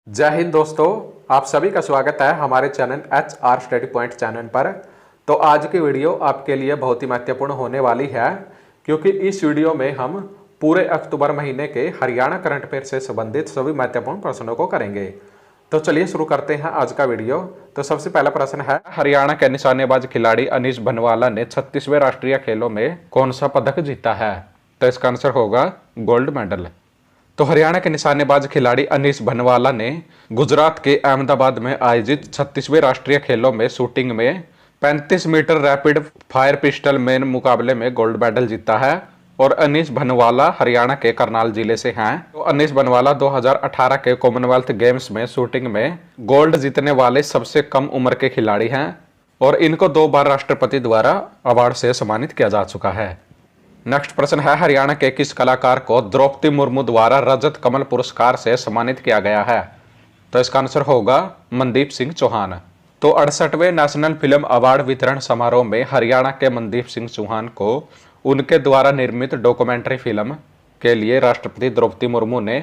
जय हिंद दोस्तों, आप सभी का स्वागत है हमारे channel HR study point channel पर। तो आज की वीडियो आपके लिए बहुत ही महत्वपूर्ण होने वाली है, क्योंकि इस वीडियो में हम पूरे अक्टूबर महीने के हरियाणा करंट अफेयर से संबंधित सभी महत्वपूर्ण प्रश्नों को करेंगे। तो चलिए शुरू करते हैं आज का वीडियो। तो सबसे पहला प्रश्न है, हरियाणा के निशानेबाज खिलाड़ी अनीश भनवाला ने 36वें राष्ट्रीय खेलों में कौन सा पदक जीता है? तो इसका आंसर होगा गोल्ड मेडल। तो हरियाणा के निशानेबाज खिलाड़ी अनीश भनवाला ने गुजरात के अहमदाबाद में आयोजित 36वें राष्ट्रीय खेलों में शूटिंग में 35 metre rapid fire pistol men मुकाबले में गोल्ड मेडल जीता है। और अनीश भनवाला हरियाणा के करनाल जिले से हैं। तो अनीश भनवाला 2018 के कॉमनवेल्थ गेम्स में शूटिंग में गोल्ड जीतने वाले सबसे कम उम्र के खिलाड़ी हैं और इनको 2 बार राष्ट्रपति द्वारा अवार्ड से सम्मानित किया जा चुका है। नेक्स्ट प्रश्न है, हरियाणा के किस कलाकार को द्रौपदी मुर्मू द्वारा रजत कमल पुरस्कार से सम्मानित किया गया है? तो इसका आंसर होगा मनदीप सिंह चौहान। तो 68वें नेशनल फिल्म अवार्ड वितरण समारोह में हरियाणा के मनदीप सिंह चौहान को उनके द्वारा निर्मित डॉक्यूमेंट्री फिल्म के लिए राष्ट्रपति द्रौपदी मुर्मू ने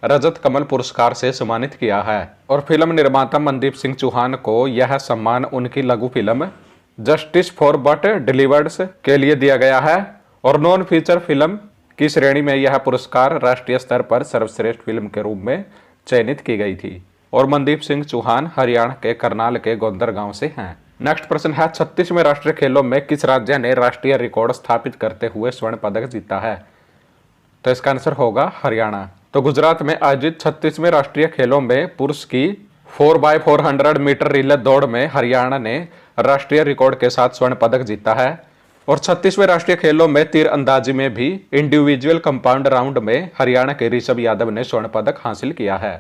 रजत कमल पुरस्कार से सम्मानित किया है। और फिल्म निर्माता मनदीप सिंह चौहान को यह सम्मान उनकी लघु फिल्म जस्टिस फॉर बट डिलीवर्ड्स के लिए दिया गया है। और नॉन फीचर फिल्म की श्रेणी में यह पुरस्कार राष्ट्रीय स्तर पर सर्वश्रेष्ठ फिल्म के रूप में चयनित की गई थी। और मनदीप सिंह चौहान हरियाणा के करनाल के गोंदर गांव से हैं। नेक्स्ट प्रश्न है, 36वें राष्ट्रीय खेलों में किस राज्य ने राष्ट्रीय रिकॉर्ड स्थापित करते हुए स्वर्ण पदक जीता है? तो इसका आंसर होगा हरियाणा। तो गुजरात में आयोजित 36वें राष्ट्रीय खेलों में पुरुष की 4x400 मीटर रिले दौड़ में हरियाणा ने राष्ट्रीय रिकॉर्ड के साथ स्वर्ण पदक जीता है। और 36वें राष्ट्रीय खेलों में तीर अंदाजी में भी इंडिविजुअल कंपाउंड राउंड में हरियाणा के ऋषभ यादव ने स्वर्ण पदक हासिल किया है।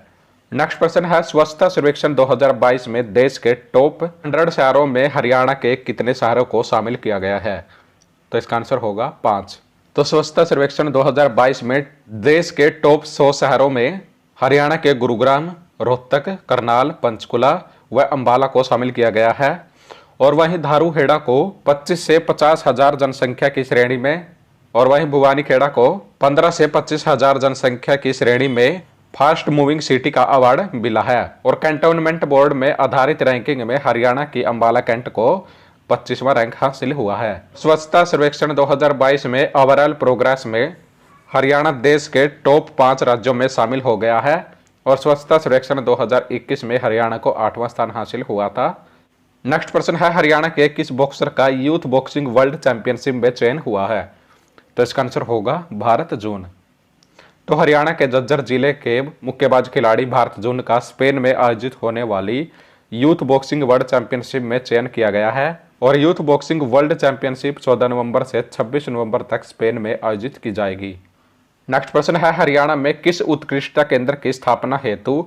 नेक्स्ट प्रश्न है, स्वच्छता सर्वेक्षण 2022 में देश के टॉप 100 शहरों में हरियाणा के कितने शहरों को शामिल किया गया है? तो इसका आंसर होगा 5। तो स्वच्छता सर्वेक्षण 2022 में देश के टॉप 100 शहरों में हरियाणा के गुरुग्राम, रोहतक, करनाल, पंचकुला व अंबाला को शामिल किया गया है। और वहीं धारूहेड़ा को 25 से 50 हजार जनसंख्या की श्रेणी में और वहीं भुवानीखेड़ा को 15 से 25 हजार जनसंख्या की श्रेणी में फास्ट मूविंग सिटी का अवार्ड मिला है। और कैंटोनमेंट बोर्ड में आधारित रैंकिंग में हरियाणा की अंबाला कैंट को 25वां रैंक हासिल हुआ है। स्वच्छता सर्वेक्षण 2022 में ओवरऑल प्रोग्रेस में हरियाणा देश के टॉप 5 राज्यों में शामिल हो गया है। और स्वच्छता सर्वेक्षण 2021 में हरियाणा को 8वां स्थान हासिल हुआ था। नेक्स्ट प्रश्न है, हरियाणा के किस बॉक्सर का यूथ बॉक्सिंग वर्ल्ड चैंपियनशिप में चयन हुआ है? तो इसका आंसर होगा भारत जून। तो हरियाणा के झज्जर जिले के मुक्केबाज खिलाड़ी भारत जून का स्पेन में आयोजित होने वाली यूथ बॉक्सिंग वर्ल्ड चैंपियनशिप में चयन किया गया है। और यूथ बॉक्सिंग वर्ल्ड चैंपियनशिप 14 नवंबर से 26 नवंबर तक स्पेन में आयोजित की जाएगी। नेक्स्ट प्रश्न है, हरियाणा में किस उत्कृष्टता केंद्र की स्थापना हेतु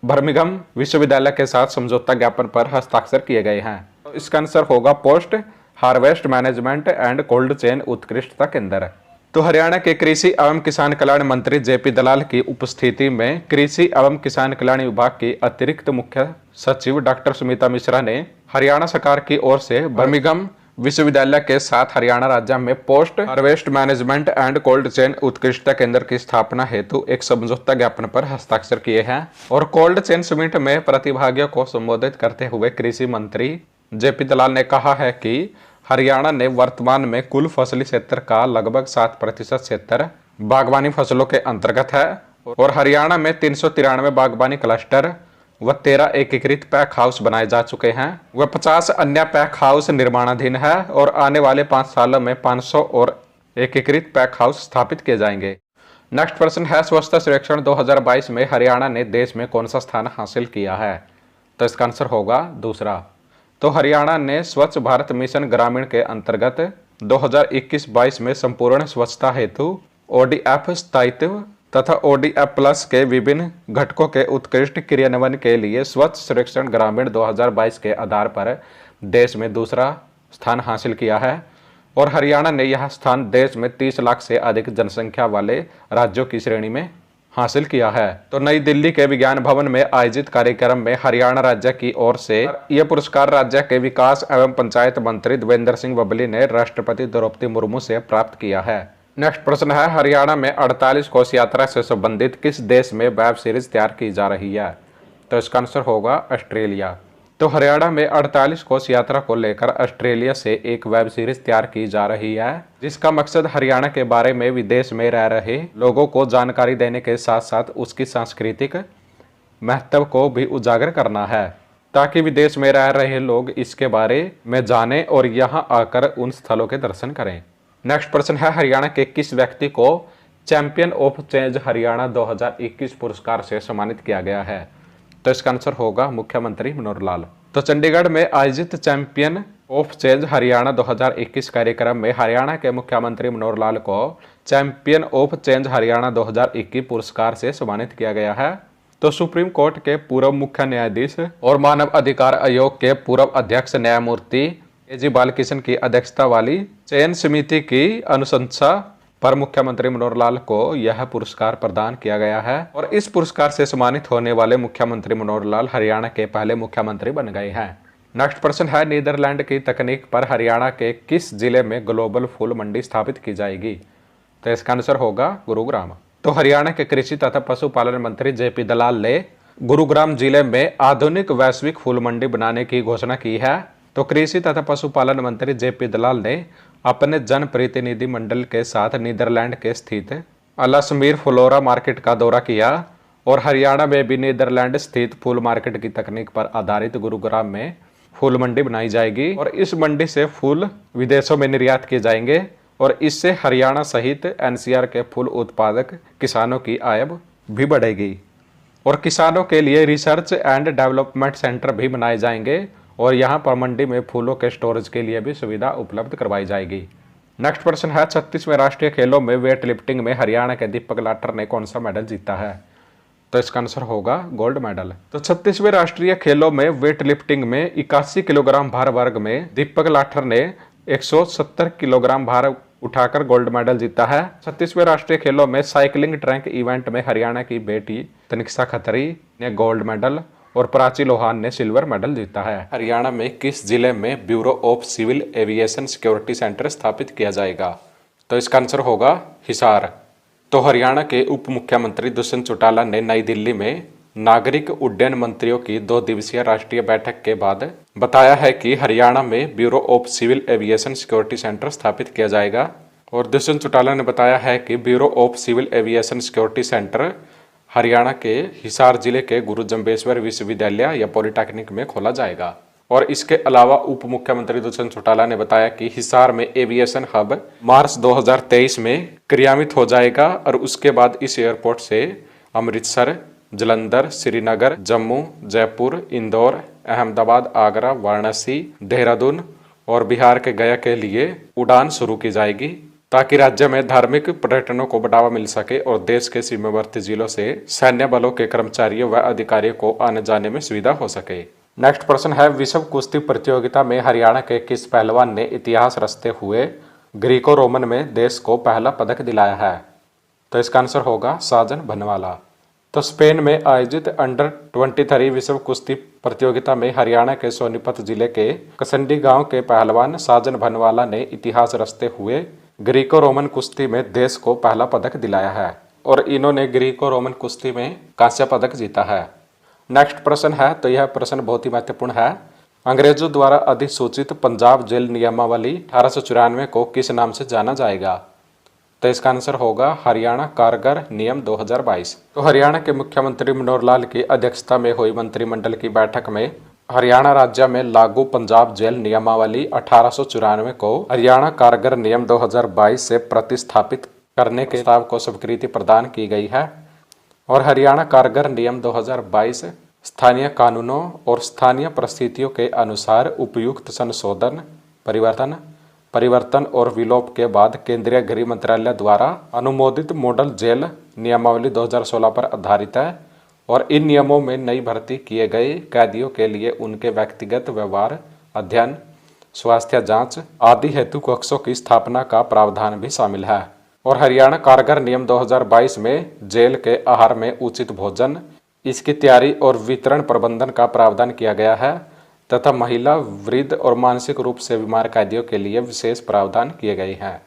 बर्मिंघम विश्वविद्यालय के साथ समझौता ज्ञापन पर हस्ताक्षर किए गए हैं? तो इसका आंसर होगा post harvest management and cold chain उत्कृष्टता केंद्र। तो हरियाणा के कृषि एवं किसान कल्याण मंत्री JP दलाल की उपस्थिति में कृषि एवं किसान कल्याण विभाग की अतिरिक्त मुख्य सचिव डॉक्टर सुमिता मिश्रा ने हरियाणा सरकार की ओर से बर्मिंघम विश्वविद्यालय के साथ हरियाणा राज्य में post harvest management and cold chain उत्कृष्टता केंद्र की स्थापना हेतु एक समझौता ज्ञापन पर हस्ताक्षर किए हैं। और कोल्ड चेन समिट में प्रतिभागियों को संबोधित करते हुए कृषि मंत्री JP दलाल ने कहा है कि हरियाणा ने वर्तमान में कुल फसली क्षेत्र का लगभग 7% क्षेत्र बागवानी फसलों के अंतर्गत है। और हरियाणा में 393 बागवानी क्लस्टर व 13 एकीकृत पैक हाउस बनाए जा चुके हैं व 50 अन्य पैक हाउस निर्माणाधीन है। और आने वाले 5 सालों में 500 और एकीकृत पैक हाउस स्थापित किए जाएंगे। नेक्स्ट प्रश्न है, स्वच्छता सर्वेक्षण 2022 में हरियाणा ने देश में कौन सा स्थान हासिल किया है? तो इसका आंसर होगा दूसरा। तो हरियाणा ने स्वच्छ भारत मिशन ग्रामीण के अंतर्गत 2021-22 में संपूर्ण स्वच्छता हेतु ODF स्थायित्व तथा ODF प्लस के विभिन्न घटकों के उत्कृष्ट क्रियान्वयन के लिए स्वच्छ सर्वेक्षण ग्रामीण 2022 के आधार पर देश में दूसरा स्थान हासिल किया है। और हरियाणा ने यह स्थान देश में 30 लाख से अधिक जनसंख्या वाले राज्यों की श्रेणी में हासिल किया है। तो नई दिल्ली के विज्ञान भवन में आयोजित कार्यक्रम में हरियाणा राज्य की ओर से यह पुरस्कार राज्य के विकास एवं पंचायत मंत्री देवेंद्र सिंह बबली ने राष्ट्रपति द्रौपदी मुर्मू से प्राप्त किया है। नेक्स्ट प्रश्न है, हरियाणा में 48 कोस यात्रा से संबंधित किस देश में वेब सीरीज तैयार की जा रही है? तो इसका आंसर होगा ऑस्ट्रेलिया। तो हरियाणा में 48 कोस यात्रा को लेकर ऑस्ट्रेलिया से एक वेब सीरीज तैयार की जा रही है, जिसका मकसद हरियाणा के बारे में विदेश में रह रहे लोगों को जानकारी देने के साथ साथ उसकी सांस्कृतिक महत्व को भी उजागर करना है, ताकि विदेश में रह रहे लोग इसके बारे में जानें और यहां आकर उन स्थलों के दर्शन करें। नेक्स्ट प्रश्न है, हरियाणा के किस व्यक्ति को चैंपियन ऑफ चेंज हरियाणा 2021 पुरस्कार से सम्मानित किया गया है? तो इसका आंसर होगा मुख्यमंत्री मनोहर लाल। तो चंडीगढ़ में आयोजित चैंपियन ऑफ चेंज हरियाणा 2021 कार्यक्रम में हरियाणा के मुख्यमंत्री मनोहर लाल को चैंपियन ऑफ चेंज हरियाणा 2021 पुरस्कार से सम्मानित किया गया है। तो सुप्रीम कोर्ट के पूर्व मुख्य न्यायाधीश और मानव अधिकार आयोग के पूर्व अध्यक्ष न्यायमूर्ति ए.जी. बालकिशन की अध्यक्षता वाली चयन समिति की अनुशंसा पर मुख्यमंत्री मनोहर लाल को यह पुरस्कार प्रदान किया गया है और इस पुरस्कार से सम्मानित होने वाले मुख्यमंत्री मनोहर लाल हरियाणा के पहले मुख्यमंत्री बन गए हैं। नेक्स्ट प्रश्न है, नीदरलैंड की तकनीक पर हरियाणा के किस जिले में ग्लोबल फूल मंडी स्थापित की जाएगी? तो इसका आंसर होगा गुरुग्राम। तो हरियाणा के कृषि तथा पशुपालन मंत्री जे.पी. दलाल ने गुरुग्राम जिले में आधुनिक वैश्विक फूल मंडी बनाने की घोषणा की है। तो कृषि तथा पशुपालन मंत्री जे.पी. दलाल ने अपने जनप्रतिनिधि मंडल के साथ नीदरलैंड के स्थित अलासमीर फ्लोरा मार्केट का दौरा किया और हरियाणा में भी नीदरलैंड स्थित फूल मार्केट की तकनीक पर आधारित गुरुग्राम में फूल मंडी बनाई जाएगी और इस मंडी से फूल विदेशों में निर्यात किए जाएंगे और इससे हरियाणा सहित एनसीआर के फूल उत्पादक किसानों की आय भी बढ़ेगी और किसानों के लिए रिसर्च एंड डेवलपमेंट सेंटर भी बनाए जाएंगे और यहाँ पर मंडी में फूलों के स्टोरेज के लिए भी सुविधा उपलब्ध करवाई जाएगी। नेक्स्ट प्रश्न है, 36वें राष्ट्रीय खेलों में वेट लिफ्टिंग में हरियाणा के दीपक लाठर ने कौन सा मेडल जीता है? तो इसका आंसर होगा गोल्ड मेडल। तो 36वें राष्ट्रीय खेलों में वेट लिफ्टिंग में 81 किलोग्राम भार वर्ग में दीपक लाठर ने 170 किलोग्राम भार उठाकर गोल्ड मेडल जीता है। 36वें राष्ट्रीय खेलों में साइकिलिंग ट्रैक इवेंट में हरियाणा की बेटी तनिष्का खत्री ने गोल्ड मेडल और प्राची लोहान ने सिल्वर मेडल जीता है। हरियाणा में किस जिले में Bureau of Civil Aviation Security Centre स्थापित किया जाएगा? तो इसका आंसर होगा हिसार। तो हरियाणा के उप मुख्यमंत्री दुष्यंत चौटाला ने नई दिल्ली में नागरिक उड्डयन मंत्रियों की 2 दिवसीय राष्ट्रीय बैठक के बाद बताया है कि हरियाणा में Bureau of Civil Aviation Security Centre स्थापित किया जाएगा और दुष्यंत चौटाला ने बताया है कि Bureau of Civil Aviation Security Centre Haryana के हिसार जिले के गुरु जम्बेश्वर विश्वविद्यालय या पॉलिटेक्निक में खोला जाएगा। और इसके अलावा उप मुख्यमंत्री दुष्यंत चौटाला ने बताया कि हिसार में एविएशन हब मार्च 2023 में क्रियान्वित हो जाएगा और उसके बाद इस एयरपोर्ट से अमृतसर, जलंधर, श्रीनगर, जम्मू, जयपुर, इंदौर, अहमदाबाद, आगरा, वाराणसी, देहरादून और बिहार के गया के लिए उड़ान शुरू की जाएगी, ताकि राज्य में धार्मिक पर्यटनों को बढ़ावा मिल सके और देश के सीमावर्ती जिलों से सैन्य बलों के कर्मचारियों व अधिकारियों को आने जाने में सुविधा हो सके। नेक्स्ट प्रश्न है, विश्व कुश्ती प्रतियोगिता में हरियाणा के किस पहलवान ने इतिहास रचते हुए ग्रीको रोमन में देश को पहला पदक दिलाया है? तो इसका आंसर होगा साजन भनवाला। तो स्पेन में आयोजित अंडर 23 विश्व कुश्ती प्रतियोगिता में हरियाणा के सोनीपत जिले के कसंडी गांव के पहलवान साजन भनवाला ने इतिहास रचते हुए ग्रीको रोमन कुश्ती में देश को पहला पदक दिलाया है और इन्होंने ग्रीको रोमन कुश्ती में कांस्य पदक जीता है। नेक्स्ट प्रश्न है, तो यह प्रश्न बहुत ही महत्वपूर्ण है। अंग्रेजों द्वारा अधिसूचित पंजाब जेल नियमावली 1894 को किस नाम से जाना जाएगा? तो इसका आंसर होगा हरियाणा कारागार नियम 2022। तो हरियाणा के मुख्यमंत्री मनोहर लाल की अध्यक्षता में हुई मंत्रिमंडल की बैठक में हरियाणा राज्य में लागू पंजाब जेल नियमावली 1894 को हरियाणा कारागार नियम 2022 से प्रतिस्थापित करने के प्रस्ताव को स्वीकृति प्रदान की गई है और हरियाणा कारागार नियम 2022 स्थानीय कानूनों और स्थानीय परिस्थितियों के अनुसार उपयुक्त संशोधन, परिवर्तन और विलोप के बाद केंद्रीय गृह मंत्रालय द्वारा अनुमोदित मॉडल जेल नियमावली 2016 पर आधारित है और इन नियमों में नई भर्ती किए गए कैदियों के लिए उनके व्यक्तिगत व्यवहार, अध्ययन, स्वास्थ्य जांच आदि हेतु कक्षों की स्थापना का प्रावधान भी शामिल है। और हरियाणा कारागार नियम 2022 में जेल के आहार में उचित भोजन, इसकी तैयारी और वितरण प्रबंधन का प्रावधान किया गया है तथा महिला, वृद्ध और मानसिक रूप से बीमार कैदियों के लिए विशेष प्रावधान किए गए हैं।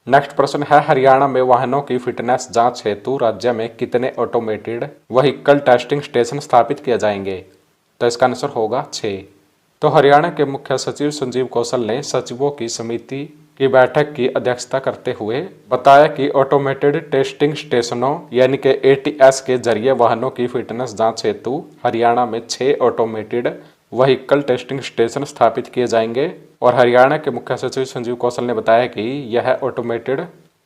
नेक्स्ट प्रश्न है, हरियाणा में वाहनों की फिटनेस जांच हेतु राज्य में कितने ऑटोमेटेड व्हीकल टेस्टिंग स्टेशन स्थापित किए जाएंगे? तो इसका आंसर होगा 6। तो हरियाणा के मुख्य सचिव संजीव कौशल ने सचिवों की समिति की बैठक की अध्यक्षता करते हुए बताया कि ऑटोमेटेड टेस्टिंग स्टेशनों यानी कि एटीएस के जरिए वाहनों की फिटनेस जांच हेतु हरियाणा में 6 ऑटोमेटेड व्हीकल टेस्टिंग स्टेशन स्थापित किए जाएंगे। और हरियाणा के मुख्य सचिव संजीव कौशल ने बताया कि यह ऑटोमेटेड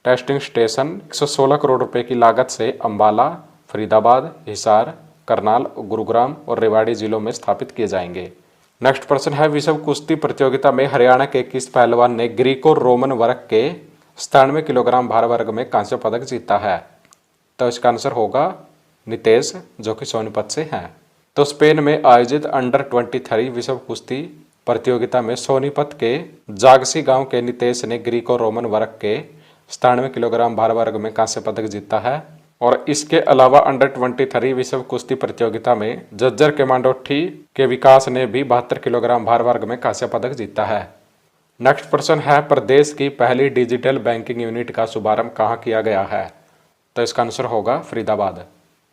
टेस्टिंग स्टेशन 116 करोड़ रुपए की लागत से अंबाला, फरीदाबाद, हिसार, करनाल, गुरुग्राम और रेवाड़ी जिलों में स्थापित किए जाएंगे। नेक्स्ट प्रश्न है, विश्व कुश्ती प्रतियोगिता में हरियाणा के किस पहलवान ने ग्रीको रोमन वर्ग के 97 किलोग्राम भार वर्ग में कांस्य पदक जीता है? तो इसका आंसर होगा नितेश, जो कि सोनीपत से हैं। तो स्पेन में आयोजित अंडर 23 विश्व कुश्ती प्रतियोगिता में सोनीपत के जागसी गांव के नितेश ने ग्रीको रोमन वर्ग के 97 किलोग्राम भार वर्ग में कांस्य पदक जीता है। और इसके अलावा अंडर 23 विश्व कुश्ती प्रतियोगिता में जज्जर के मांडोठी के विकास ने भी 72 किलोग्राम भार वर्ग में कांस्य पदक जीता है। नेक्स्ट प्रश्न है, प्रदेश की पहली डिजिटल बैंकिंग यूनिट का शुभारंभ कहाँ किया गया है? तो इसका आंसर होगा फरीदाबाद।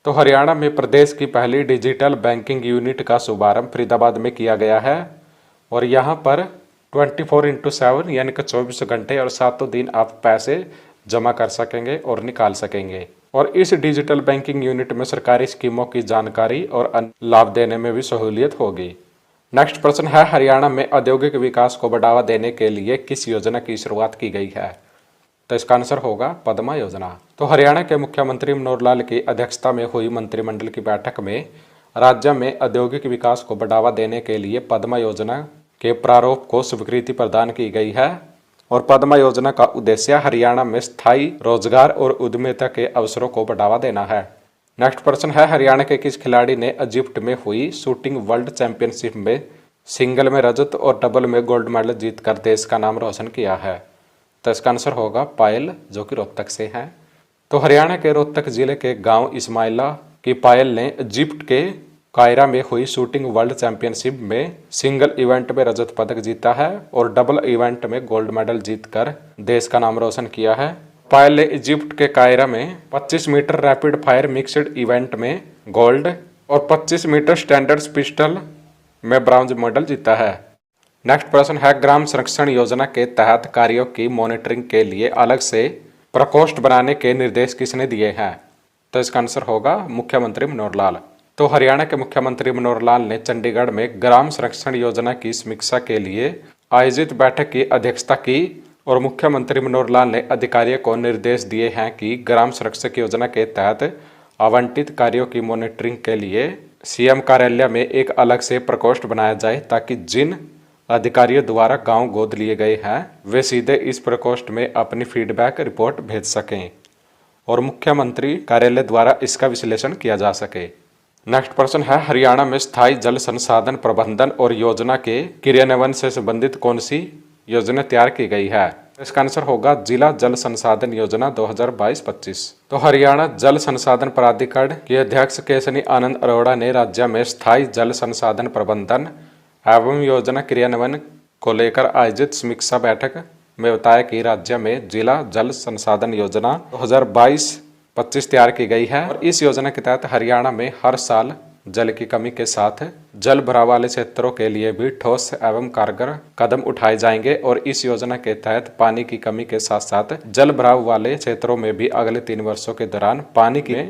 तो हरियाणा में प्रदेश की पहली डिजिटल बैंकिंग यूनिट का शुभारंभ फरीदाबाद में किया गया है। और यहाँ पर 24/7 यानी कि 24 घंटे और 7 दिन आप पैसे जमा कर सकेंगे और निकाल सकेंगे। और इस डिजिटल बैंकिंग यूनिट में सरकारी स्कीमों की जानकारी और अन्य लाभ देने में भी सहूलियत होगी। नेक्स्ट प्रश्न है, हरियाणा में औद्योगिक विकास को बढ़ावा देने के लिए किस योजना की शुरुआत की गई है? तो इसका आंसर होगा पद्मा योजना। तो हरियाणा के मुख्यमंत्री मनोहर लाल की अध्यक्षता में हुई मंत्रिमंडल की बैठक में राज्य में औद्योगिक विकास को बढ़ावा देने के लिए पद्मा योजना के प्रारूप को स्वीकृति प्रदान की गई है। और पद्मा योजना का उद्देश्य हरियाणा में स्थायी रोजगार और उद्यमिता के अवसरों को बढ़ावा देना है। नेक्स्ट प्रश्न है, हरियाणा के किस खिलाड़ी ने इजिप्ट में हुई शूटिंग वर्ल्ड चैंपियनशिप में सिंगल में रजत और डबल में गोल्ड मेडल जीतकर देश का नाम रोशन किया है? तो इसका आंसर होगा पायल, जो कि रोहतक से हैं। तो हरियाणा के रोहतक जिले के गांव इस्माइला की पायल ने इजिप्ट के कायरा में हुई शूटिंग वर्ल्ड चैंपियनशिप में सिंगल इवेंट में रजत पदक जीता है और डबल इवेंट में गोल्ड मेडल जीतकर देश का नाम रोशन किया है। पायल ने इजिप्ट के कायरा में 25 metre rapid fire mixed event में गोल्ड और 25 मीटर स्टैंडर्ड पिस्टल में ब्रॉन्ज मेडल जीता है। नेक्स्ट प्रश्न है, ग्राम संरक्षण योजना के तहत कार्यों की मॉनिटरिंग के लिए अलग से प्रकोष्ठ बनाने के निर्देश किसने दिए हैं? तो इसका आंसर होगा मुख्यमंत्री मनोहर लाल। तो हरियाणा के मुख्यमंत्री मनोहर लाल ने चंडीगढ़ में ग्राम संरक्षण योजना की समीक्षा के लिए आयोजित बैठक की अध्यक्षता की। और मुख्यमंत्री मनोहर लाल ने अधिकारियों को निर्देश दिए हैं कि ग्राम संरक्षक योजना के तहत आवंटित कार्यों की मॉनिटरिंग के लिए सीएम कार्यालय में एक अलग से प्रकोष्ठ बनाया जाए, ताकि जिन अधिकारियों द्वारा गांव गोद लिए गए हैं वे सीधे इस प्रकोष्ठ में अपनी फीडबैक रिपोर्ट भेज सकें और मुख्यमंत्री कार्यालय द्वारा इसका विश्लेषण किया जा सके। नेक्स्ट प्रश्न है, हरियाणा में स्थायी जल संसाधन प्रबंधन और योजना के क्रियान्वयन से संबंधित कौन सी योजना तैयार की गई है? इसका आंसर होगा जिला जल संसाधन योजना 2022-25। तो हरियाणा जल संसाधन प्राधिकरण के अध्यक्ष केशनी आनंद अरोड़ा ने राज्य में स्थायी जल संसाधन प्रबंधन एवं योजना क्रियान्वयन को लेकर आयोजित समीक्षा बैठक में बताया कि राज्य में जिला जल संसाधन योजना 2022-25 तैयार की गई है। और इस योजना के तहत हरियाणा में हर साल जल की कमी के साथ जल भराव वाले क्षेत्रों के लिए भी ठोस एवं कारगर कदम उठाए जाएंगे। और इस योजना के तहत पानी की कमी के साथ साथ जल भराव वाले क्षेत्रों में भी अगले 3 वर्षों के दौरान पानी की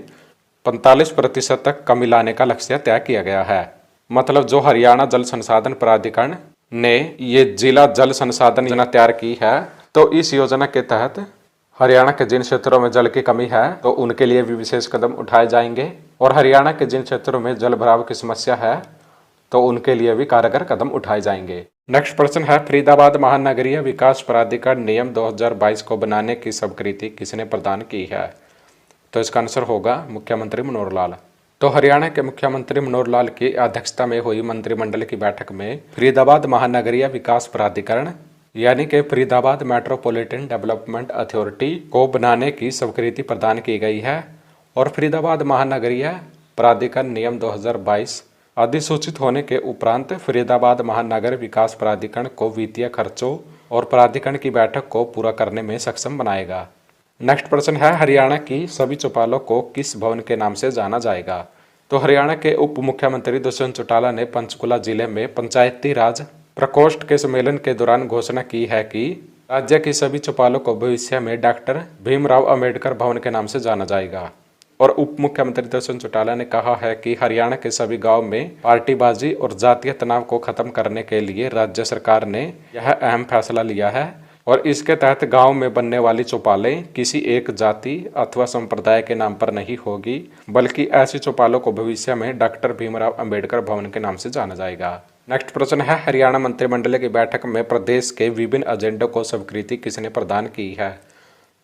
45% तक कमी लाने का लक्ष्य तय किया गया है। मतलब जो हरियाणा जल संसाधन प्राधिकरण ने ये जिला जल संसाधन योजना तैयार की है, तो इस योजना के तहत हरियाणा के जिन क्षेत्रों में जल की कमी है तो उनके लिए भी विशेष कदम उठाए जाएंगे। और हरियाणा के जिन क्षेत्रों में जल भराव की समस्या है तो उनके लिए भी कारगर कदम उठाए जाएंगे। नेक्स्ट प्रश्न है, फरीदाबाद महानगरीय विकास प्राधिकरण नियम 2022 को बनाने की स्वीकृति किसने प्रदान की है? तो इसका आंसर होगा मुख्यमंत्री मनोहर लाल। तो हरियाणा के मुख्यमंत्री मनोहर लाल की अध्यक्षता में हुई मंत्रिमंडल की बैठक में फरीदाबाद महानगरीय विकास प्राधिकरण यानी कि फरीदाबाद मेट्रोपॉलिटन डेवलपमेंट अथॉरिटी को बनाने की स्वीकृति प्रदान की गई है। और फरीदाबाद महानगरीय प्राधिकरण नियम 2022 अधिसूचित होने के उपरांत फरीदाबाद महानगर विकास प्राधिकरण को वित्तीय खर्चों और प्राधिकरण की बैठक को पूरा करने में सक्षम बनाएगा। नेक्स्ट प्रश्न है, हरियाणा की सभी चौपालों को किस भवन के नाम से जाना जाएगा? तो हरियाणा के उप मुख्यमंत्री दुष्यंत चौटाला ने पंचकुला जिले में पंचायती राज प्रकोष्ठ के सम्मेलन के दौरान घोषणा की है कि राज्य की सभी चौपालों को भविष्य में डॉक्टर भीमराव अंबेडकर भवन के नाम से जाना जाएगा। और उप मुख्यमंत्री दुष्यंत चौटाला ने कहा है कि हरियाणा के सभी गांव में पार्टीबाजी और जातीय तनाव को खत्म करने के लिए राज्य सरकार ने यह अहम फैसला लिया है और इसके तहत गांव में बनने वाली चौपालें किसी एक जाति अथवा संप्रदाय के नाम पर नहीं होगी, बल्कि ऐसी चौपालों को भविष्य में डॉक्टर भीमराव अंबेडकर भवन के नाम से जाना जाएगा। नेक्स्ट प्रश्न है, हरियाणा मंत्रिमंडल की बैठक में प्रदेश के विभिन्न एजेंडों को स्वीकृति किसने प्रदान की है?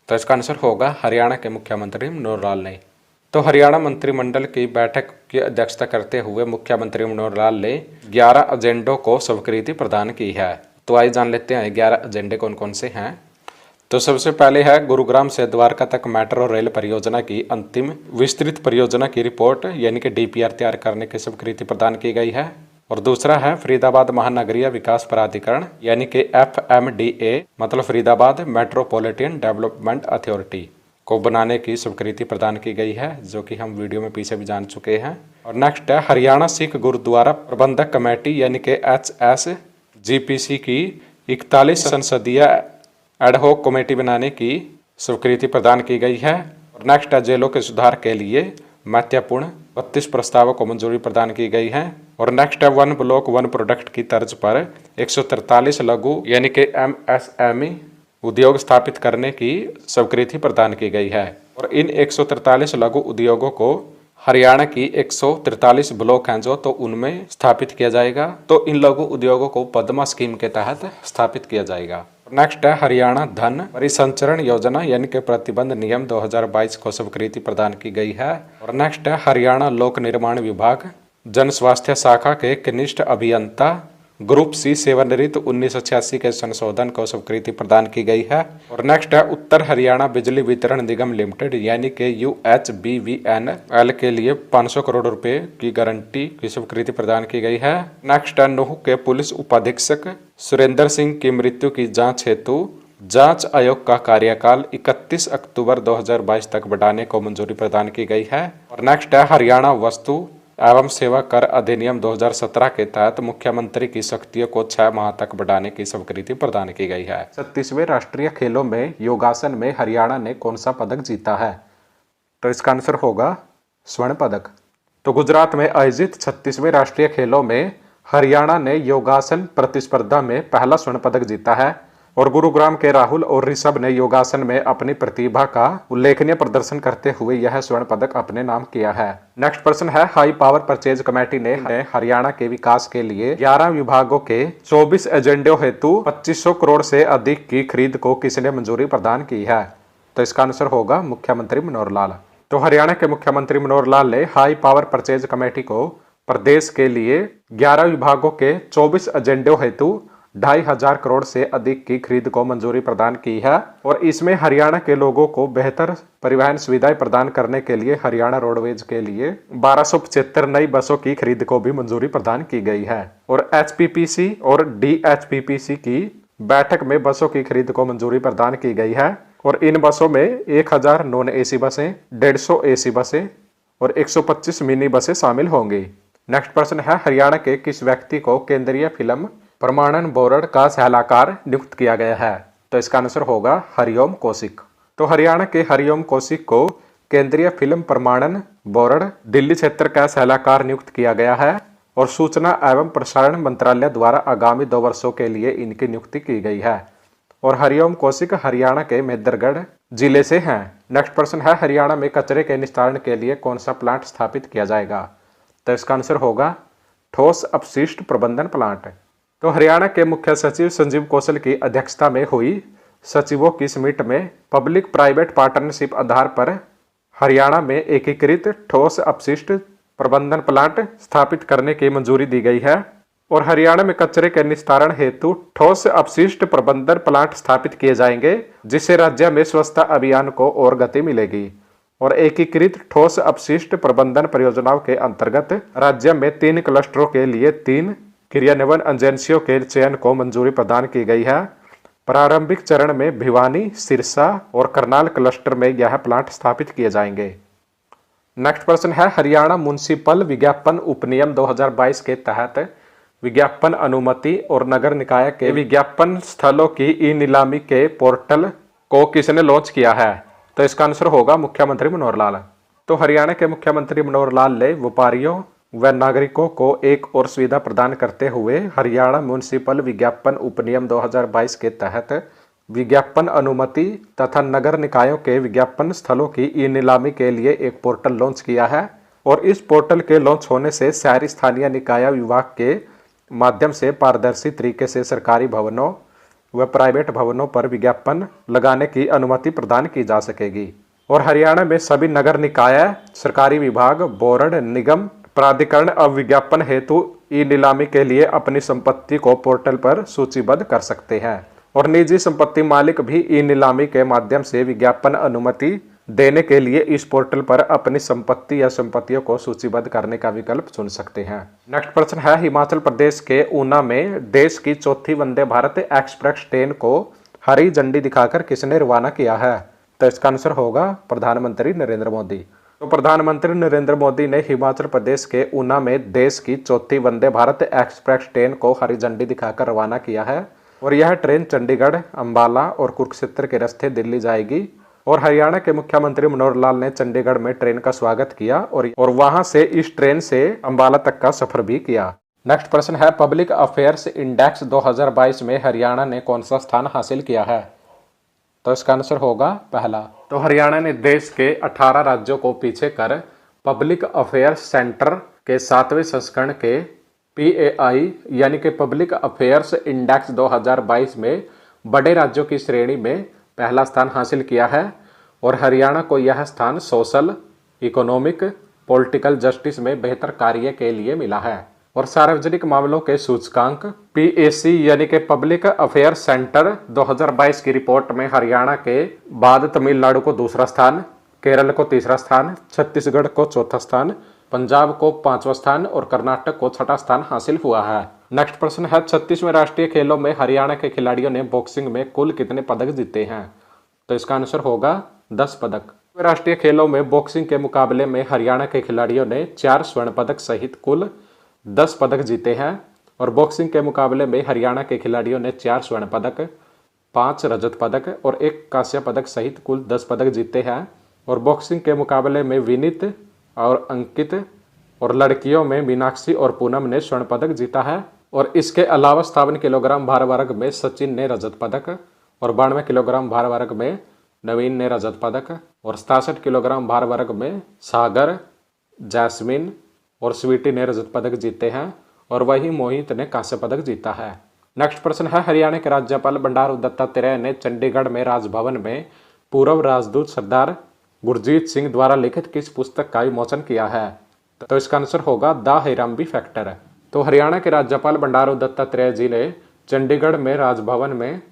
तो इसका आंसर होगा हरियाणा के मुख्यमंत्री मनोहर लाल ने। तो हरियाणा मंत्रिमंडल की बैठक की अध्यक्षता करते हुए मुख्यमंत्री मनोहर लाल ने 11 एजेंडों को स्वीकृति प्रदान की है। तो आइए जान लेते हैं 11 एजेंडे कौन कौन से हैं। तो सबसे पहले है गुरुग्राम से द्वारका तक मेट्रो रेल परियोजना की अंतिम विस्तृत परियोजना की रिपोर्ट यानी कि डीपीआर तैयार करने की स्वीकृति प्रदान की गई है। और दूसरा है फरीदाबाद महानगरीय विकास प्राधिकरण यानी कि FMDA मतलब फरीदाबाद मेट्रोपॉलिटन डेवलपमेंट अथॉरिटी को बनाने की स्वीकृति प्रदान की गई है, जो कि हम वीडियो में पीछे भी जान चुके हैं। और नेक्स्ट है हरियाणा सिख गुरुद्वारा प्रबंधक कमेटी यानी कि HSGPC की 41 संसदीय एडहॉक कमेटी बनाने की स्वीकृति प्रदान की गई है। और नेक्स्ट है जेलों के सुधार के लिए महत्वपूर्ण 32 प्रस्तावों को मंजूरी प्रदान की गई है। और नेक्स्ट है वन ब्लॉक वन प्रोडक्ट की तर्ज पर 143 लघु यानी कि MSME उद्योग स्थापित करने की स्वीकृति प्रदान की गई है। और इन 143 लघु उद्योगों को हरियाणा की 143 ब्लॉक हैं जो तो उनमें स्थापित किया जाएगा। तो इन लघु उद्योगों को पद्मा स्कीम के तहत स्थापित किया जाएगा। नेक्स्ट है हरियाणा धन परिसंचरण योजना यानी कि प्रतिबंध नियम 2022 को स्वीकृति प्रदान की गई है। और नेक्स्ट है हरियाणा लोक निर्माण विभाग जन स्वास्थ्य शाखा के कनिष्ठ अभियंता ग्रुप C सेवानिवृत्त 1986 के संशोधन को स्वीकृति प्रदान की गई है। और नेक्स्ट है उत्तर हरियाणा बिजली वितरण निगम लिमिटेड यानी कि UHBVNL के लिए 500 करोड़ रुपए की गारंटी की स्वीकृति प्रदान की गई है। नेक्स्ट है नूह के पुलिस उपाधीक्षक सुरेंद्र सिंह की मृत्यु की जांच हेतु जांच आयोग का कार्यकाल 31 अक्टूबर 2022 तक बढ़ाने को मंजूरी प्रदान की गई है। और नेक्स्ट है हरियाणा वस्तु एवं सेवा कर अधिनियम 2017 के तहत मुख्यमंत्री की शक्तियों को 6 माह तक बढ़ाने की स्वीकृति प्रदान की गई है। 36वें राष्ट्रीय खेलों में योगासन में हरियाणा ने कौन सा पदक जीता है? तो इसका आंसर होगा स्वर्ण पदक। तो गुजरात में आयोजित 36वें राष्ट्रीय खेलों में हरियाणा ने योगासन प्रतिस्पर्धा में पहला स्वर्ण पदक जीता है। और गुरुग्राम के राहुल और ऋषभ ने योगासन में अपनी प्रतिभा का उल्लेखनीय प्रदर्शन करते हुए यह स्वर्ण पदक अपने नाम किया है। नेक्स्ट प्रश्न है हाई पावर परचेज कमेटी ने हरियाणा के विकास के लिए 11 विभागों के 24 एजेंडों हेतु 2500 करोड़ से अधिक की खरीद को किसने मंजूरी प्रदान की है? तो इसका आंसर होगा मुख्यमंत्री मनोहर लाल। तो हरियाणा के मुख्यमंत्री मनोहर लाल ने हाई पावर परचेज कमेटी को प्रदेश के लिए 11 विभागों के 24 एजेंडों हेतु 2500 करोड़ से अधिक की खरीद को मंजूरी प्रदान की है। और इसमें हरियाणा के लोगों को बेहतर परिवहन सुविधाएं प्रदान करने के लिए हरियाणा रोडवेज के लिए 1275 नई बसों की खरीद को भी मंजूरी प्रदान की गई है। और HPPC और DHPPC की बैठक में बसों की खरीद को मंजूरी प्रदान की गई है। और इन बसों में 1000 नॉन AC बसें, 150 AC बसें और 125 मिनी बसें शामिल होंगी। नेक्स्ट प्रश्न है हरियाणा के किस व्यक्ति को केंद्रीय फिल्म प्रमाणन बोर्ड का सलाहकार नियुक्त किया गया है? तो इसका आंसर होगा हरिओम कौशिक। तो हरियाणा के हरिओम कौशिक को केंद्रीय फिल्म प्रमाणन बोर्ड दिल्ली क्षेत्र का सलाहकार नियुक्त किया गया है। और सूचना एवं प्रसारण मंत्रालय द्वारा आगामी 2 वर्षों के लिए इनकी नियुक्ति की गई है। और हरिओम कौशिक हरियाणा के मेदरगढ़ जिले से हैं। नेक्स्ट प्रश्न है हरियाणा में कचरे के निस्तारण के लिए कौन सा प्लांट स्थापित किया जाएगा? तो इसका आंसर होगा ठोस अपशिष्ट प्रबंधन प्लांट। तो हरियाणा के मुख्य सचिव संजीव कौशल की अध्यक्षता में हुई सचिवों की समिति में पब्लिक प्राइवेट पार्टनरशिप आधार पर हरियाणा में एकीकृत ठोस अपशिष्ट प्रबंधन प्लांट स्थापित करने की मंजूरी दी गई है। और हरियाणा में कचरे के निस्तारण हेतु ठोस अपशिष्ट प्रबंधन प्लांट स्थापित किए जाएंगे, जिससे राज्य में स्वच्छता अभियान को और गति मिलेगी। और एकीकृत ठोस अपशिष्ट प्रबंधन परियोजनाओं के अंतर्गत राज्य में 3 क्लस्टरों के लिए 3 क्रियान्वयन एजेंसियों के चयन को मंजूरी प्रदान की गई है। प्रारंभिक चरण में भिवानी, सिरसा और करनाल क्लस्टर में यह प्लांट स्थापित किए जाएंगे। नेक्स्ट प्रश्न है, हरियाणा म्युनिसिपल विज्ञापन उपनियम 2022 के तहत विज्ञापन अनुमति और नगर निकाय के विज्ञापन स्थलों की ई नीलामी के पोर्टल को किसने लॉन्च किया है? तो इसका आंसर होगा मुख्यमंत्री मनोहर लाल। तो हरियाणा के मुख्यमंत्री मनोहर लाल ने व्यापारियों व नागरिकों को एक और सुविधा प्रदान करते हुए हरियाणा म्युनिसिपल विज्ञापन उपनियम 2022 के तहत विज्ञापन अनुमति तथा नगर निकायों के विज्ञापन स्थलों की ई नीलामी के लिए एक पोर्टल लॉन्च किया है। और इस पोर्टल के लॉन्च होने से शहरी स्थानीय निकाय विभाग के माध्यम से पारदर्शी तरीके से सरकारी भवनों व प्राइवेट भवनों पर विज्ञापन लगाने की अनुमति प्रदान की जा सकेगी। और हरियाणा में सभी नगर निकाय, सरकारी विभाग, बोर्ड, निगम, प्राधिकरण अब विज्ञापन हेतु ई नीलामी के लिए अपनी संपत्ति को पोर्टल पर सूचीबद्ध कर सकते हैं। और निजी संपत्ति मालिक भी ई नीलामी के माध्यम से विज्ञापन अनुमति देने के लिए इस पोर्टल पर अपनी संपत्ति या संपत्तियों को सूचीबद्ध करने का विकल्प चुन सकते हैं। नेक्स्ट प्रश्न है, हिमाचल प्रदेश के ऊना में देश की चौथी वंदे भारत एक्सप्रेस ट्रेन को हरी झंडी दिखाकर किसने रवाना किया है? तो इसका आंसर होगा प्रधानमंत्री नरेंद्र मोदी। तो प्रधानमंत्री नरेंद्र मोदी ने हिमाचल प्रदेश के ऊना में देश की चौथी वंदे भारत एक्सप्रेस ट्रेन को हरी झंडी दिखाकर रवाना किया है। और यह ट्रेन चंडीगढ़, अंबाला और कुरुक्षेत्र के रास्ते दिल्ली जाएगी। और हरियाणा के मुख्यमंत्री मनोहर लाल ने चंडीगढ़ में ट्रेन का स्वागत किया और वहां से इस ट्रेन से अंबाला तक का सफर भी किया। नेक्स्ट प्रश्न है, पब्लिक अफेयर्स इंडेक्स 2022 में हरियाणा ने कौन सा स्थान हासिल किया है? तो इसका आंसर होगा पहला। तो हरियाणा ने देश के 18 राज्यों को पीछे कर पब्लिक अफेयर्स सेंटर के 7वें संस्करण के PAI यानी कि पब्लिक अफेयर्स इंडेक्स 2022 में बड़े राज्यों की श्रेणी में पहला स्थान हासिल किया है। और हरियाणा को यह स्थान सोशल, इकोनॉमिक, पॉलिटिकल जस्टिस में बेहतर कार्य के लिए मिला है। और सार्वजनिक मामलों के सूचकांक PAC यानी कि पब्लिक अफेयर सेंटर 2022 की रिपोर्ट में हरियाणा के बाद तमिलनाडु को दूसरा स्थान, केरल को तीसरा स्थान, छत्तीसगढ़ को चौथा स्थान, पंजाब को 5वां स्थान और कर्नाटक को 6ठा स्थान हासिल हुआ है। नेक्स्ट प्रश्न है, 36वें राष्ट्रीय खेलों में हरियाणा के खिलाड़ियों ने बॉक्सिंग में कुल कितने पदक जीते हैं? तो इसका आंसर होगा 10 पदक। राष्ट्रीय खेलों में बॉक्सिंग के मुकाबले में हरियाणा के खिलाड़ियों ने 4 स्वर्ण पदक सहित कुल 10 पदक जीते हैं। और बॉक्सिंग के मुकाबले में हरियाणा के खिलाड़ियों ने 4 स्वर्ण पदक, 5 रजत पदक और 1 कांस्य पदक सहित कुल 10 पदक जीते हैं। और बॉक्सिंग के मुकाबले में विनीत और अंकित और लड़कियों में मीनाक्षी और पूनम ने स्वर्ण पदक जीता है। और इसके अलावा 57 किलोग्राम भार वर्ग में सचिन ने रजत पदक और 92 किलोग्राम भार वर्ग में नवीन ने रजत पदक और 67 किलोग्राम भार वर्ग में सागर, जैस्मिन और स्वीटी ने रजत पदक जीते हैं। और वही मोहित ने कांस्य पदक जीता है। नेक्स्ट प्रश्न है, हरियाणा के राज्यपाल बंडारू दत्तात्रेय ने चंडीगढ़ में राजभवन में पूर्व राजदूत सरदार गुरजीत सिंह द्वारा लिखित किस पुस्तक का विमोचन किया है? तो इसका आंसर होगा द हैराम्बी फैक्टर। तो हरियाणा के राज्यपाल बंडारू दत्तात्रेय जी ने चंडीगढ़ में राजभवन में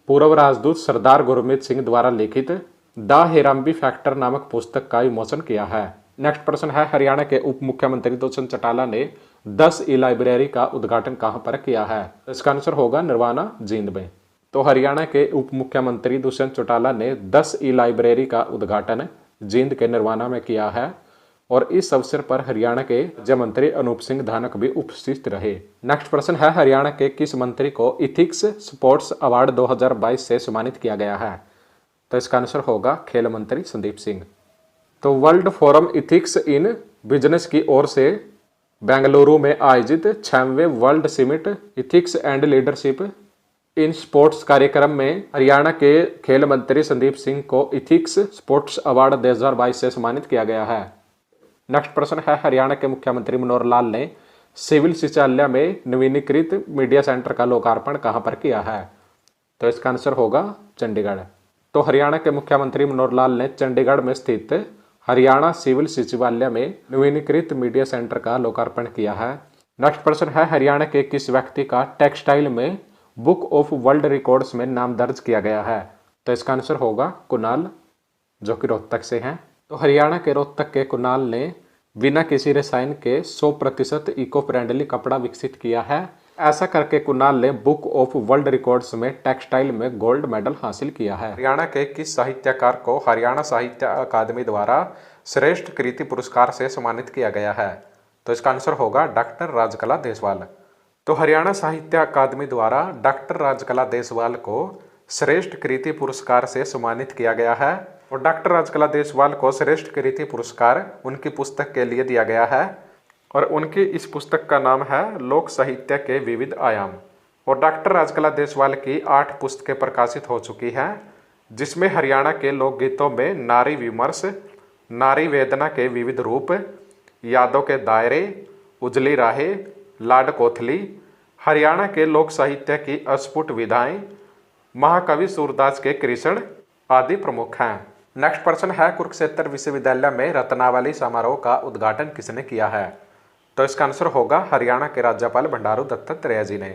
पूर्व राजदूत सरदार गुरमीत सिंह द्वारा लिखित द हैराम्बी फैक्टर नामक पुस्तक का विमोचन किया है। नेक्स्ट प्रश्न है, हरियाणा के उप मुख्यमंत्री दुष्यंत चौटाला ने 10 ई लाइब्रेरी का उद्घाटन कहां पर किया है? इसका आंसर होगा नरवाना, जींद में। तो हरियाणा के उप मुख्यमंत्री दुष्यंत चौटाला ने 10 ई लाइब्रेरी का उद्घाटन जींद के नरवाना में किया है। और इस अवसर पर हरियाणा के राज्य मंत्री अनूप सिंह धानक भी उपस्थित रहे। नेक्स्ट प्रश्न है, हरियाणा के किस मंत्री को इथिक्स स्पोर्ट्स अवार्ड 2022 से सम्मानित किया गया है? तो इसका आंसर होगा खेल मंत्री संदीप सिंह। तो world forum ethics in business की ओर से बेंगलुरु में आयोजित 6वें world summit ethics and leadership in sports कार्यक्रम में हरियाणा के खेल मंत्री संदीप सिंह को इथिक्स स्पोर्ट्स अवार्ड 2022 से सम्मानित किया गया है। नेक्स्ट प्रश्न है, हरियाणा के मुख्यमंत्री मनोहर लाल ने सिविल शौचालय में नवीनीकृत मीडिया सेंटर का लोकार्पण कहां पर किया है? तो इसका आंसर होगा चंडीगढ़। तो हरियाणा के मुख्यमंत्री मनोहर लाल ने चंडीगढ़ में स्थित हरियाणा सिविल सचिवालय में नवीनीकृत मीडिया सेंटर का लोकार्पण किया है। नेक्स्ट प्रश्न है, हरियाणा के किस व्यक्ति का टेक्सटाइल में बुक ऑफ वर्ल्ड रिकॉर्ड्स में नाम दर्ज किया गया है? तो इसका आंसर होगा कुणाल, जो कि रोहतक से हैं। तो हरियाणा के रोहतक के कुणाल ने बिना किसी रसायन के 100% इको फ्रेंडली कपड़ा विकसित किया है। ऐसा करके कुणाल ने बुक ऑफ वर्ल्ड रिकॉर्ड्स में टेक्सटाइल में गोल्ड मेडल हासिल किया है। हरियाणा के किस साहित्यकार को हरियाणा साहित्य अकादमी द्वारा श्रेष्ठ कृति पुरस्कार से सम्मानित किया गया है? तो इसका आंसर होगा डॉक्टर राजकला देसवाल। तो हरियाणा साहित्य अकादमी द्वारा डॉक्टर राजकला देसवाल को श्रेष्ठ कृति पुरस्कार से सम्मानित किया गया है। और डॉक्टर राजकला देसवाल को श्रेष्ठ कृति पुरस्कार उनकी पुस्तक के लिए दिया गया है और उनकी इस पुस्तक का नाम है लोक साहित्य के विविध आयाम। और डॉक्टर राजकला देसवाल की 8 पुस्तकें प्रकाशित हो चुकी हैं, जिसमें हरियाणा के लोकगीतों में नारी विमर्श, नारी वेदना के विविध रूप, यादों के दायरे, उजली राहें, लाड कोथली, हरियाणा के लोक साहित्य की अस्फुट विधाएं, महाकवि सूरदास के कृष्ण आदि प्रमुख हैं। नेक्स्ट प्रश्न है, कुरुक्षेत्र विश्वविद्यालय में रत्नावली समारोह का उद्घाटन किसने किया है? तो इसका आंसर होगा हरियाणा के राज्यपाल बंडारू दत्तात्रेय जी ने।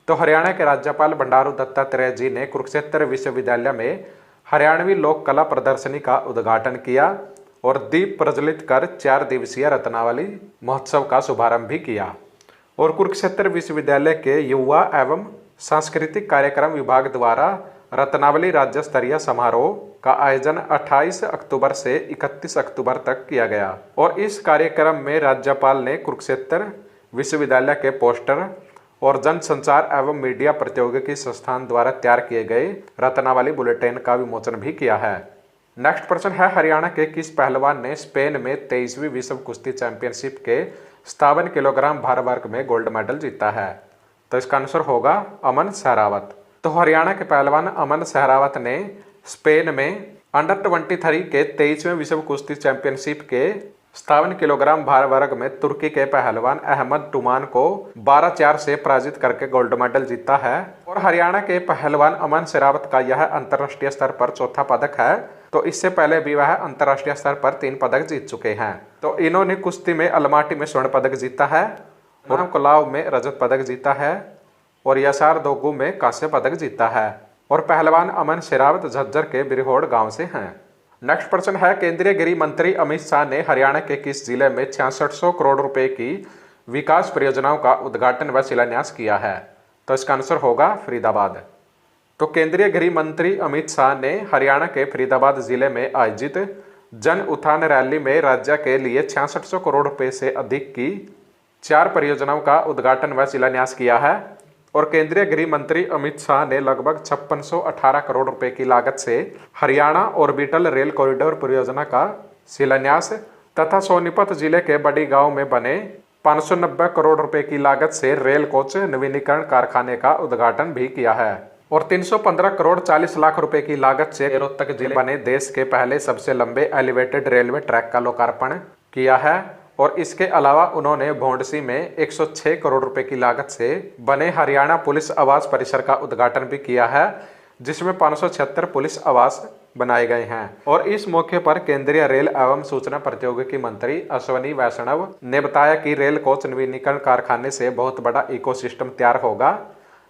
तो हरियाणा के राज्यपाल बंडारू दत्तात्रेय जी ने कुरुक्षेत्र विश्वविद्यालय में हरियाणवी लोक कला प्रदर्शनी का उद्घाटन किया और दीप प्रज्वलित कर 4 दिवसीय रत्नावली महोत्सव का शुभारंभ भी किया। और कुरुक्षेत्र विश्वविद्यालय के युवा एवं सांस्कृतिक कार्यक्रम विभाग द्वारा रत्नावली राज्य स्तरीय समारोह का आयोजन 28 अक्टूबर से 31 अक्टूबर तक किया गया। और इस कार्यक्रम में राज्यपाल ने कुरुक्षेत्र विश्वविद्यालय के पोस्टर और जनसंचार एवं मीडिया प्रौद्योगिकी संस्थान द्वारा तैयार किए गए रत्नावली बुलेटिन का विमोचन भी किया है। नेक्स्ट प्रश्न है, हरियाणा के किस पहलवान ने स्पेन में 23वीं विश्व कुश्ती चैंपियनशिप के 57 किलोग्राम भार वर्ग में गोल्ड मेडल जीता है? तो इसका आंसर होगा अमन सहरावत। तो हरियाणा के पहलवान अमन सहरावत ने स्पेन में अंडर 23 के 23वें विश्व कुश्ती चैंपियनशिप के 57 किलोग्राम भार वर्ग में तुर्की के पहलवान अहमद टुमान को 12-4 से पराजित करके गोल्ड मेडल जीता है। और हरियाणा के पहलवान अमन सहरावत का यह अंतर्राष्ट्रीय स्तर पर चौथा पदक है। तो इससे पहले भी वह अंतर्राष्ट्रीय स्तर पर 3 पदक जीत चुके हैं। तो इन्होंने कुश्ती में अलमाटी में स्वर्ण पदक जीता है, कोलाव में रजत पदक जीता है और यसार दोगु में कांस्य पदक जीता है। और पहलवान अमन सहरावत झज्जर के बिरहोड़ गांव से हैं। नेक्स्ट प्रश्न है, केंद्रीय गृह मंत्री अमित शाह ने हरियाणा के किस जिले में 6600 करोड़ रुपए की विकास परियोजनाओं का उद्घाटन व शिलान्यास किया है? तो इसका आंसर होगा फरीदाबाद। तो केंद्रीय गृह मंत्री अमित शाह ने हरियाणा के फरीदाबाद जिले में आयोजित जन उत्थान रैली में राज्य के लिए 6600 करोड़ रुपए से अधिक की 4 परियोजनाओं का उद्घाटन व शिलान्यास किया है। और केंद्रीय गृह मंत्री अमित शाह ने लगभग 5618 करोड़ रुपए की लागत से हरियाणा ऑर्बिटल रेल कॉरिडोर परियोजना का शिलान्यास तथा सोनीपत जिले के बड़ी गांव में बने 590 करोड़ रुपए की लागत से रेल कोच नवीनीकरण कारखाने का उद्घाटन भी किया है। और 315 करोड़ 40 लाख रुपए की लागत से रोहतक जिले बने देश के पहले सबसे लंबे एलिवेटेड रेलवे ट्रैक का लोकार्पण किया है। और इसके अलावा उन्होंने भोंडसी में 106 करोड़ रुपए की लागत से बने हरियाणा पुलिस आवास परिसर का उद्घाटन भी किया है, जिसमें 576 पुलिस आवास बनाए गए हैं। और इस मौके पर केंद्रीय रेल एवं सूचना प्रौद्योगिकी मंत्री अश्वनी वैष्णव ने बताया कि रेल कोच नवीनीकरण कारखाने से बहुत बड़ा इकोसिस्टम तैयार होगा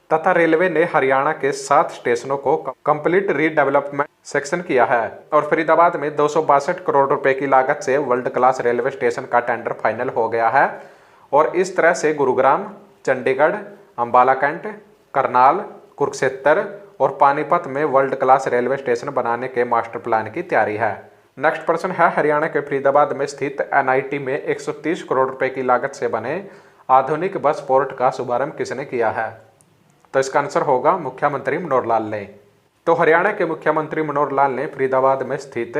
तथा रेलवे ने हरियाणा के 7 स्टेशनों को कंप्लीट रीडेवलपमेंट सेक्शन किया है। और फरीदाबाद में 262 करोड़ रुपए की लागत से वर्ल्ड क्लास रेलवे स्टेशन का टेंडर फाइनल हो गया है। और इस तरह से गुरुग्राम, चंडीगढ़, अंबाला कैंट, करनाल, कुरुक्षेत्र और पानीपत में वर्ल्ड क्लास रेलवे स्टेशन बनाने के मास्टर प्लान की तैयारी है। नेक्स्ट प्रश्न है, हरियाणा के फरीदाबाद में स्थित NIT में 130 करोड़ रुपए की लागत से बने आधुनिक बस पोर्ट का शुभारंभ किसने किया है? तो इसका आंसर होगा मुख्यमंत्री मनोहर लाल ने। तो हरियाणा के मुख्यमंत्री मनोहर लाल ने फरीदाबाद में स्थित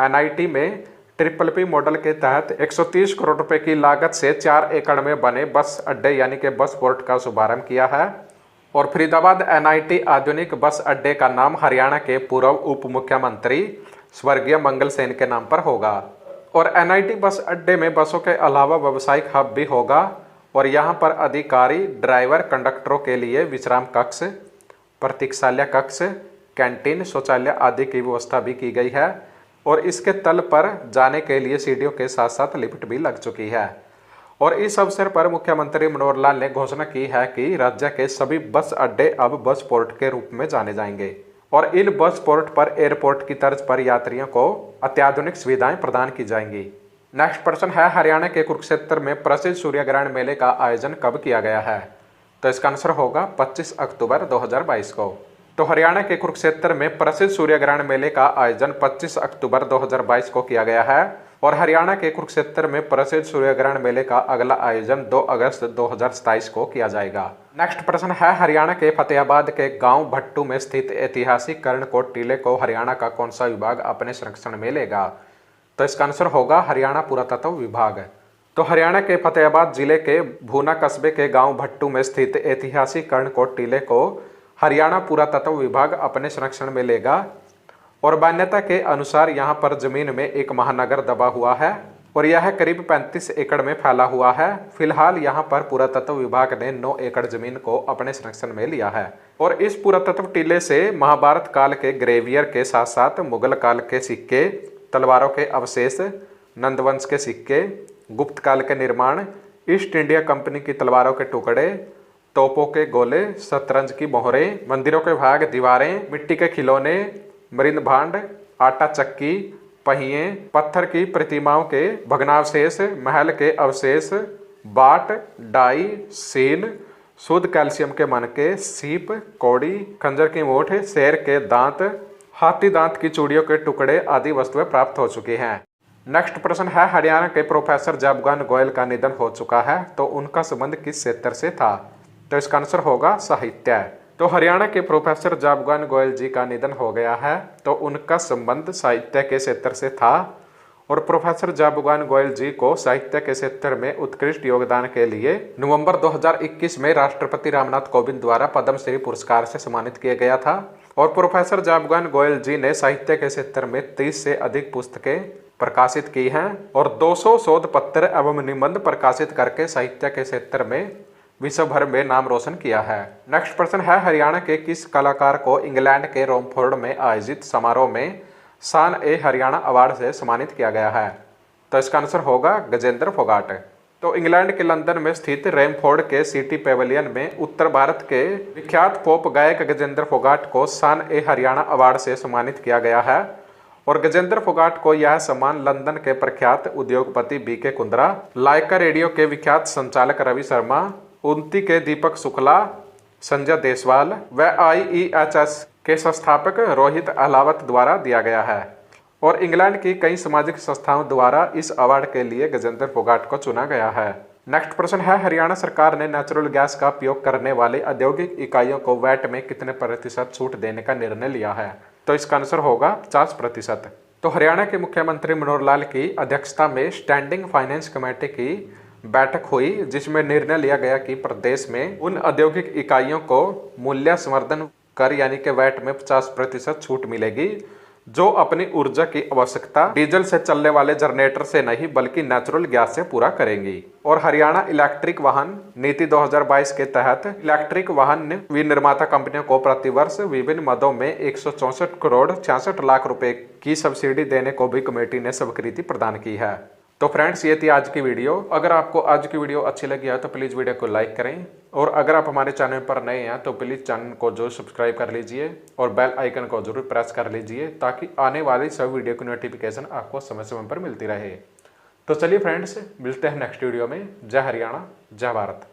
NIT में PPP मॉडल के तहत 130 करोड़ रुपए की लागत से 4 एकड़ में बने बस अड्डे यानी कि बस पोर्ट का शुभारंभ किया है। और फरीदाबाद NIT आधुनिक बस अड्डे का नाम हरियाणा के पूर्व उप मुख्यमंत्री स्वर्गीय मंगल सेन के नाम पर होगा। और NIT बस अड्डे में बसों के अलावा व्यवसायिक हब भी होगा और यहाँ पर अधिकारी, ड्राइवर, कंडक्टरों के लिए विश्राम कक्ष, प्रतीक्षालय कक्ष, कैंटीन, शौचालय आदि की व्यवस्था भी की गई है। और इसके तल पर जाने के लिए सीढ़ियों के साथ साथ लिफ्ट भी लग चुकी है। और इस अवसर पर मुख्यमंत्री मनोहर लाल ने घोषणा की है कि राज्य के सभी बस अड्डे अब बस पोर्ट के रूप में जाने जाएंगे और इन बस पोर्ट पर एयरपोर्ट की तर्ज पर यात्रियों को अत्याधुनिक सुविधाएं प्रदान की जाएंगी। नेक्स्ट प्रश्न है, हरियाणा के कुरुक्षेत्र में प्रसिद्ध सूर्य ग्रहण मेले का आयोजन कब किया गया है? तो इसका आंसर होगा 25 अक्टूबर 2022 को। तो हरियाणा के कुरुक्षेत्र में प्रसिद्ध सूर्य ग्रहण मेले का आयोजन 25 अक्टूबर 2022 को किया गया है और हरियाणा के कुरुक्षेत्र में प्रसिद्ध सूर्य ग्रहण मेले का अगला आयोजन 2 अगस्त 2027 को किया जाएगा। नेक्स्ट प्रश्न है, हरियाणा के फतेहाबाद के गांव भट्टू में स्थित ऐतिहासिक कर्णकोट टीले को हरियाणा का कौन सा विभाग अपने संरक्षण में लेगा? तो इसका आंसर होगा हरियाणा पुरातत्व विभाग। तो हरियाणा के फतेहाबाद जिले के भूना कस्बे के गांव भट्टू में स्थित ऐतिहासिक कर्णकोट टीले को हरियाणा पुरातत्व विभाग अपने संरक्षण में लेगा और मान्यता के अनुसार यहां पर जमीन में एक महानगर दबा हुआ है और यह करीब 35 एकड़ में फैला हुआ है। फिलहाल यहां पर पुरातत्व विभाग ने 9 एकड़ जमीन को अपने संरक्षण में लिया है और इस पुरातत्व टीले से महाभारत काल के ग्रेवियर के साथ साथ मुगल काल के सिक्के, तलवारों के अवशेष, नंदवंश के सिक्के, गुप्त काल के निर्माण, ईस्ट इंडिया कंपनी की तलवारों के टुकड़े, तोपों के गोले, शतरंज की मोहरें, मंदिरों के भाग, दीवारें, मिट्टी के खिलौने, मृद भांड, आटा चक्की, पहिए, पत्थर की प्रतिमाओं के भग्नावशेष, महल के अवशेष, बाट, डाई, सीन, शुद्ध कैल्शियम के मनके, सीप, कौड़ी, खंजर की मूठ, शेर के दांत, हाथी दांत की चूड़ियों के टुकड़े आदि वस्तुएं प्राप्त हो चुकी हैं। नेक्स्ट प्रश्न है, हरियाणा के प्रोफेसर जाबुगान गोयल का निधन हो चुका है तो उनका संबंध किस क्षेत्र से था? तो इसका आंसर होगा साहित्य। तो हरियाणा के प्रोफेसर जाबुगान गोयल जी का निधन हो गया है तो उनका संबंध साहित्य के क्षेत्र से था और प्रोफेसर जाबुगान गोयल जी को साहित्य के क्षेत्र में उत्कृष्ट योगदान के लिए नवंबर 2021 में राष्ट्रपति रामनाथ कोविंद द्वारा पद्मश्री पुरस्कार से सम्मानित किया गया था और प्रोफेसर जाबुगान गोयल जी ने साहित्य के क्षेत्र में 30 से अधिक पुस्तकें प्रकाशित की हैं और 200 शोध पत्र एवं निबंध प्रकाशित करके साहित्य के क्षेत्र में विश्व भर में नाम रोशन किया है। नेक्स्ट प्रश्न है, हरियाणा के किस कलाकार को इंग्लैंड के रोमफोर्ड में आयोजित समारोह में शान ए हरियाणा अवार्ड से सम्मानित किया गया है? तो इसका आंसर होगा गजेंद्र फोगाट। तो इंग्लैंड के लंदन में स्थित रेमफोर्ड के सिटी पेवेलियन में उत्तर भारत के विख्यात पॉप गायक गजेंद्र फोगाट को शान ए हरियाणा अवार्ड से सम्मानित किया गया है और गजेंद्र फोगाट को यह सम्मान लंदन के प्रख्यात उद्योगपति बीके कुंद्रा, लाइका रेडियो के विख्यात संचालक रवि शर्मा, उन्नति के दीपक शुक्ला, संजय देसवाल व IEHS के संस्थापक रोहित अहलावत द्वारा दिया गया है और इंग्लैंड की कई सामाजिक संस्थाओं द्वारा इस अवार्ड के लिए गजेंद्र फोगाट को चुना गया है। नेक्स्ट प्रश्न है, हरियाणा सरकार ने नेचुरल गैस का उपयोग करने वाले औद्योगिक इकाइयों को वैट में कितने प्रतिशत छूट देने का निर्णय लिया है? तो इसका आंसर होगा 50%। तो हरियाणा के मुख्यमंत्री मनोहर लाल की अध्यक्षता में स्टैंडिंग फाइनेंस कमेटी की बैठक हुई जिसमें निर्णय लिया गया कि प्रदेश में उन औद्योगिक इकाइयों को मूल्य संवर्धन कर यानी कि वैट में 50% छूट मिलेगी जो अपनी ऊर्जा की आवश्यकता डीजल से चलने वाले जनरेटर से नहीं बल्कि नेचुरल गैस से पूरा करेंगी। और हरियाणा इलेक्ट्रिक वाहन नीति 2022 के तहत इलेक्ट्रिक वाहन विनिर्माता कंपनियों को प्रतिवर्ष विभिन्न मदों में 164 करोड़ 66 लाख रुपए की सब्सिडी देने को भी कमेटी ने स्वीकृति प्रदान की है। तो फ्रेंड्स, ये थी आज की वीडियो। अगर आपको आज की वीडियो अच्छी लगी है तो प्लीज़ वीडियो को लाइक करें और अगर आप हमारे चैनल पर नए हैं तो प्लीज़ चैनल को जरूर सब्सक्राइब कर लीजिए और बेल आइकन को जरूर प्रेस कर लीजिए ताकि आने वाली सब वीडियो की नोटिफिकेशन आपको समय समय पर मिलती रहे। तो चलिए फ्रेंड्स, मिलते हैं नेक्स्ट वीडियो में। जय हरियाणा, जय भारत।